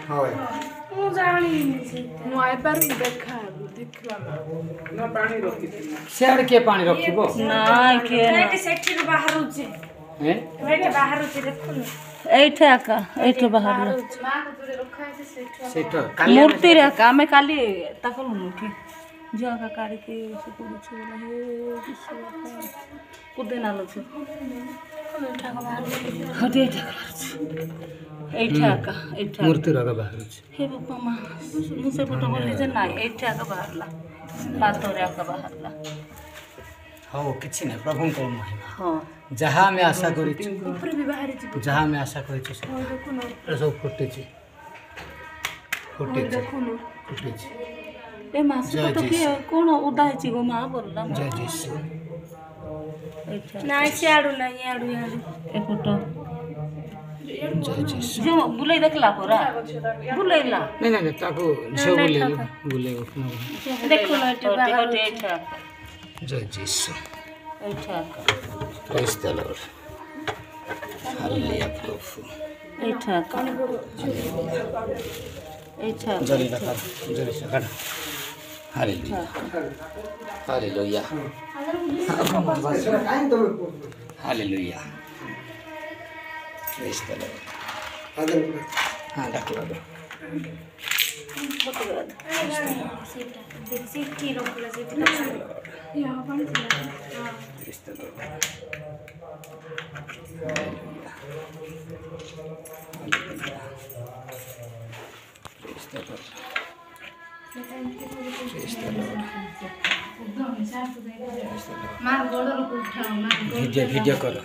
हां ମୁଁ ଜାଣିନି ମୁଁ ଆଇପାରୁ ଦେଖା ଦେଖିବା ना पानी रखी सियाड़ के पानी रखिबो ନାଇଁ କିଏ ନା ଏଠି ସେଠି ବାହାରୁଛି हैं ଏଠି ବାହାରୁଛି ଦେଖୁନ ଏଇଠି ଆକା ଏଇଠି ବାହାରିଲା ମା କୁତରେ ରଖା ହେଇଛି ସେଠି सेठ ମୂର୍ତ୍ତିରେ ଆକା ଆମେ କାଲି ତାକୁ ମୁଠି ଝିଅ ଆକା କାଢ଼ିକି ସେ ପଡ଼ୁଛି ବୋଲେ ହେ ବିଶ୍ୱ କୁଦେ ନାଲୁଛି ହଟି ଏଇଠି ବାହାରୁଛି ଏଇଠି ଆକା ଏଇଠି मूर्ति रगा बाहर हे बापा ମା ମୁଁ ସେପଟ ଗଲି ଯେ ନାଇଁ ଏଇଠି ଆକା ବାହାରିଲା ପାଦରେ ଆକା ବାହାରିଲା हो किछि नै प्रभु को महिमा ହଁ जहाँ मैं आशा करिछु ଉପରେ ବି ବାହାରିଛି जहाँ मैं आशा करिछु से ଦେଖୁନ सब फुटेछि फुटेछि ଦେଖୁନ फुटेछि ଏ ମାସ ତ କିଏ କ'ଣ ଓଦା ହେଇଛି ଗୋ ମା ବୋଲଲା जय जीसु ଏଇଠି ନାଇଁ ସିଆଡୁ ନାଇଁ ଇଆଡୁ ଇଆଡୁ ଏପଟ जय जीसु जो ବୁଲେଇ ଦେଖିଲା ପରା ବୁଲେଇଲା नहीं नहीं नहीं ताको झो बोले ଦେଖୁନ ଏଠି ବାହାରୁଛି ଏଇଠି ଆକା जय जीसु ଏଇଠି ଆକା प्रेज द लॉर्ड हालेलुया प्रभु ଏଇଠି ଆକା ଏଇଠି ଆକା जरी रखा hallelujah hallelujah hallelujah praise the Lord हां डाक्टर ସେଠି ରଖିଲା ସେଠି praise the Lord praise the Lord praise the Lord ମାର ଗୋଡରୁ ଉଠାଅ ମାର वीडियो वीडियो करो